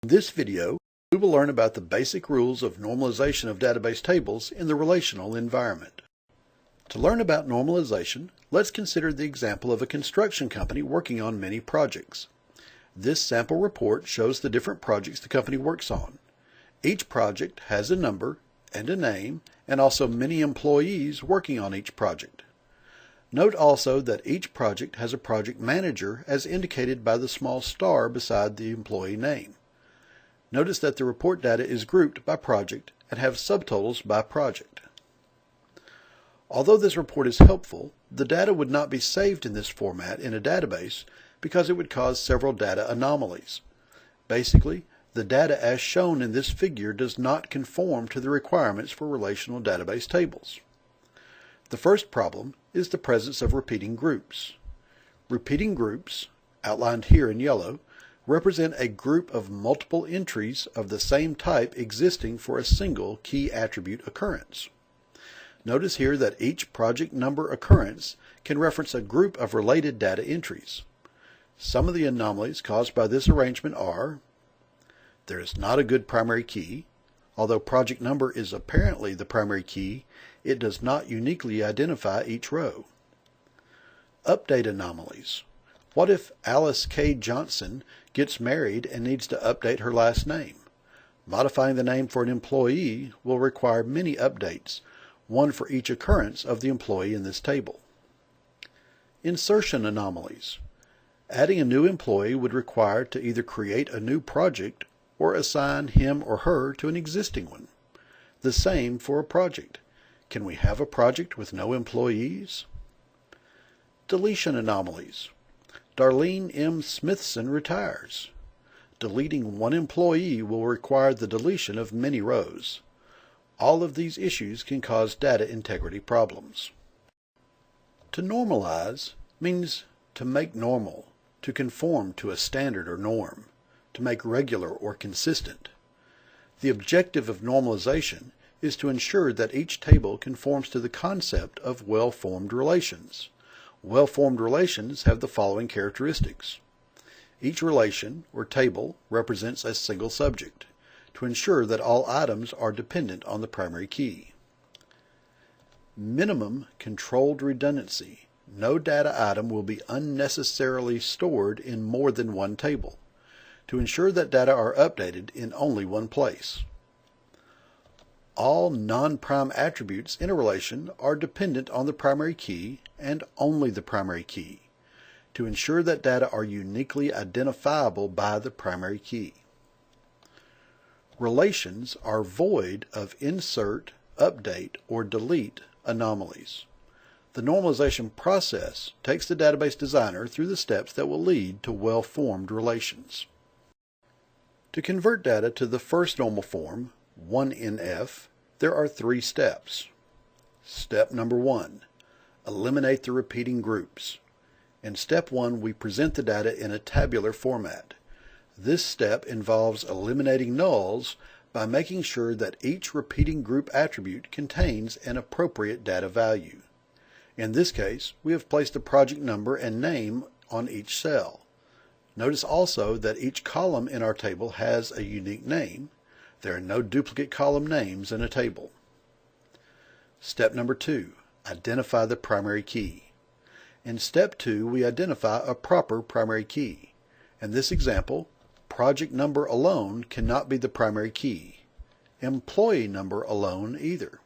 In this video, we will learn about the basic rules of normalization of database tables in the relational environment. To learn about normalization, let's consider the example of a construction company working on many projects. This sample report shows the different projects the company works on. Each project has a number and a name, and also many employees working on each project. Note also that each project has a project manager as indicated by the small star beside the employee name. Notice that the report data is grouped by project and have subtotals by project. Although this report is helpful, the data would not be saved in this format in a database because it would cause several data anomalies. Basically, the data as shown in this figure does not conform to the requirements for relational database tables. The first problem is the presence of repeating groups. Repeating groups, outlined here in yellow, represent a group of multiple entries of the same type existing for a single key attribute occurrence. Notice here that each project number occurrence can reference a group of related data entries. Some of the anomalies caused by this arrangement are: there is not a good primary key. Although project number is apparently the primary key, it does not uniquely identify each row. Update anomalies. What if Alice K. Johnson gets married and needs to update her last name? Modifying the name for an employee will require many updates, one for each occurrence of the employee in this table. Insertion anomalies. Adding a new employee would require to either create a new project or assign him or her to an existing one. The same for a project. Can we have a project with no employees? Deletion anomalies. Darlene M. Smithson retires. Deleting one employee will require the deletion of many rows. All of these issues can cause data integrity problems. To normalize means to make normal, to conform to a standard or norm, to make regular or consistent. The objective of normalization is to ensure that each table conforms to the concept of well-formed relations. Well-formed relations have the following characteristics. Each relation or table represents a single subject, to ensure that all items are dependent on the primary key. Minimum controlled redundancy. No data item will be unnecessarily stored in more than one table, to ensure that data are updated in only one place. All non-prime attributes in a relation are dependent on the primary key and only the primary key, to ensure that data are uniquely identifiable by the primary key. Relations are void of insert, update, or delete anomalies. The normalization process takes the database designer through the steps that will lead to well-formed relations. To convert data to the first normal form, 1NF, there are 3 steps. Step number 1, eliminate the repeating groups. In step 1, we present the data in a tabular format. This step involves eliminating nulls by making sure that each repeating group attribute contains an appropriate data value. In this case, we have placed the project number and name on each cell. Notice also that each column in our table has a unique name. There are no duplicate column names in a table. Step number 2, identify the primary key. In step 2, we identify a proper primary key. In this example, project number alone cannot be the primary key. Employee number alone either.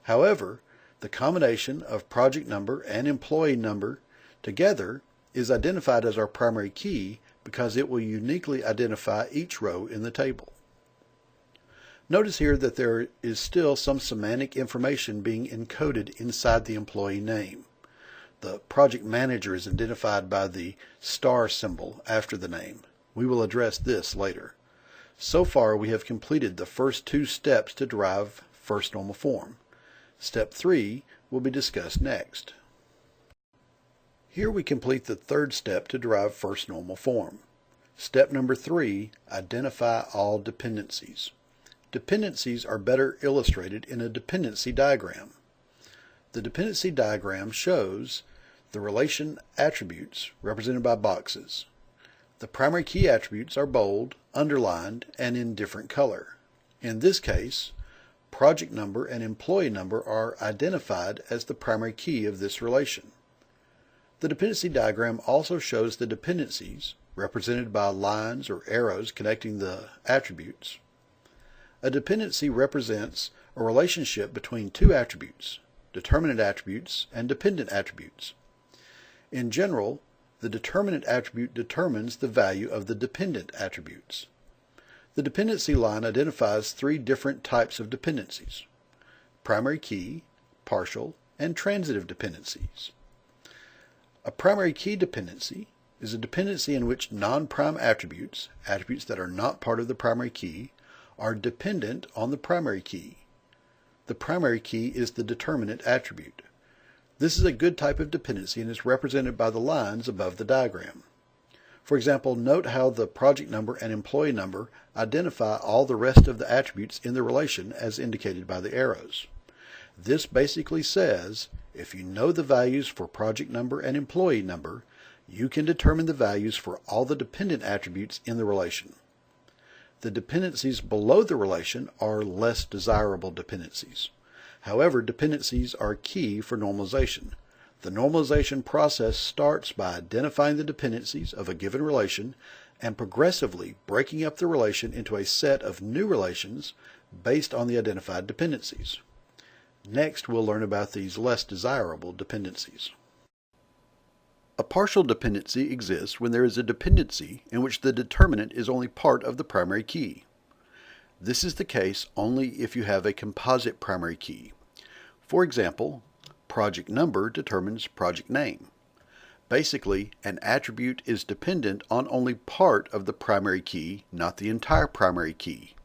However, the combination of project number and employee number together is identified as our primary key because it will uniquely identify each row in the table. Notice here that there is still some semantic information being encoded inside the employee name. The project manager is identified by the star symbol after the name. We will address this later. So far, we have completed the first 2 steps to derive first normal form. Step 3 will be discussed next. Here we complete the 3rd step to derive first normal form. Step number 3, identify all dependencies. Dependencies are better illustrated in a dependency diagram. The dependency diagram shows the relation attributes represented by boxes. The primary key attributes are bold, underlined, and in different color. In this case, project number and employee number are identified as the primary key of this relation. The dependency diagram also shows the dependencies, represented by lines or arrows connecting the attributes. A dependency represents a relationship between two attributes, determinant attributes and dependent attributes. In general, the determinant attribute determines the value of the dependent attributes. The dependency line identifies three different types of dependencies: primary key, partial, and transitive dependencies. A primary key dependency is a dependency in which non-prime attributes, attributes that are not part of the primary key, are dependent on the primary key. The primary key is the determinant attribute. This is a good type of dependency and is represented by the lines above the diagram. For example, note how the project number and employee number identify all the rest of the attributes in the relation as indicated by the arrows. This basically says, if you know the values for project number and employee number, you can determine the values for all the dependent attributes in the relation. The dependencies below the relation are less desirable dependencies. However, dependencies are key for normalization. The normalization process starts by identifying the dependencies of a given relation and progressively breaking up the relation into a set of new relations based on the identified dependencies. Next, we'll learn about these less desirable dependencies. A partial dependency exists when there is a dependency in which the determinant is only part of the primary key. This is the case only if you have a composite primary key. For example, project number determines project name. Basically, an attribute is dependent on only part of the primary key, not the entire primary key.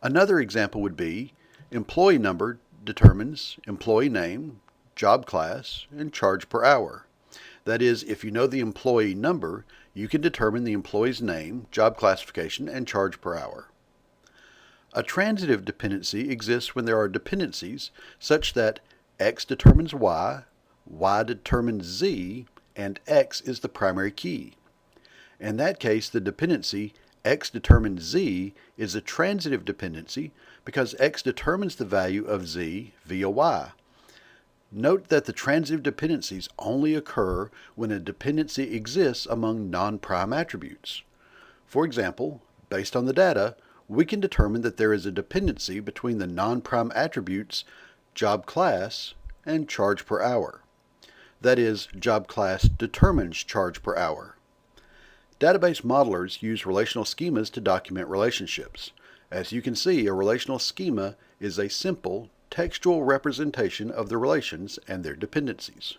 Another example would be employee number determines employee name, job class, and charge per hour. That is, if you know the employee number, you can determine the employee's name, job classification, and charge per hour. A transitive dependency exists when there are dependencies such that X determines Y, Y determines Z, and X is the primary key. In that case, the dependency X determines Z is a transitive dependency because X determines the value of Z via Y. Note that the transitive dependencies only occur when a dependency exists among non-prime attributes. For example, based on the data, we can determine that there is a dependency between the non-prime attributes job class and charge per hour. That is, job class determines charge per hour. Database modelers use relational schemas to document relationships. As you can see, a relational schema is a simple textual representation of the relations and their dependencies.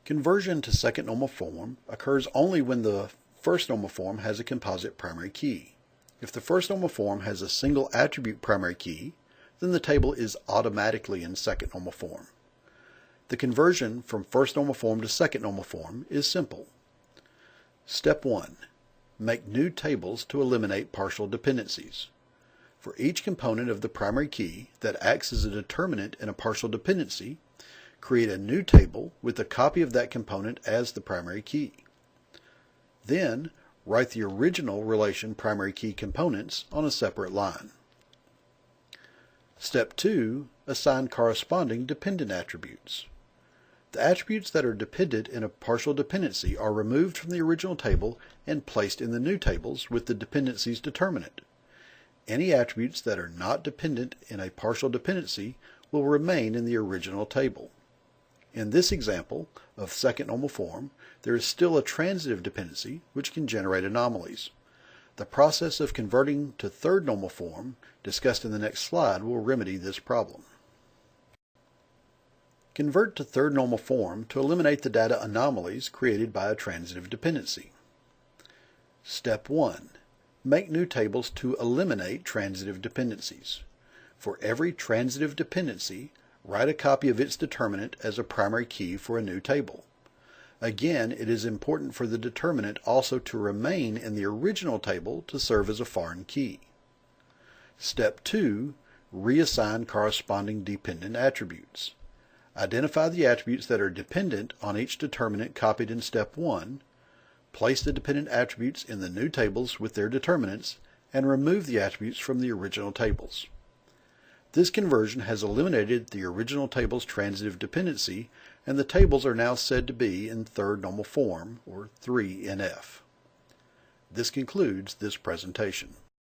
Conversion to second normal form occurs only when the first normal form has a composite primary key. If the first normal form has a single attribute primary key, then the table is automatically in second normal form. The conversion from first normal form to second normal form is simple. Step 1. Make new tables to eliminate partial dependencies. For each component of the primary key that acts as a determinant in a partial dependency, create a new table with a copy of that component as the primary key. Then, write the original relation primary key components on a separate line. Step 2. Assign corresponding dependent attributes. The attributes that are dependent in a partial dependency are removed from the original table and placed in the new tables with the dependency's determinant. Any attributes that are not dependent in a partial dependency will remain in the original table. In this example of second normal form, there is still a transitive dependency which can generate anomalies. The process of converting to third normal form, discussed in the next slide, will remedy this problem. Convert to third normal form to eliminate the data anomalies created by a transitive dependency. Step 1. Make new tables to eliminate transitive dependencies. For every transitive dependency, write a copy of its determinant as a primary key for a new table. Again, it is important for the determinant also to remain in the original table to serve as a foreign key. Step 2. Reassign corresponding dependent attributes. Identify the attributes that are dependent on each determinant copied in Step 1, place the dependent attributes in the new tables with their determinants, and remove the attributes from the original tables. This conversion has eliminated the original table's transitive dependency, and the tables are now said to be in third normal form, or 3NF. This concludes this presentation.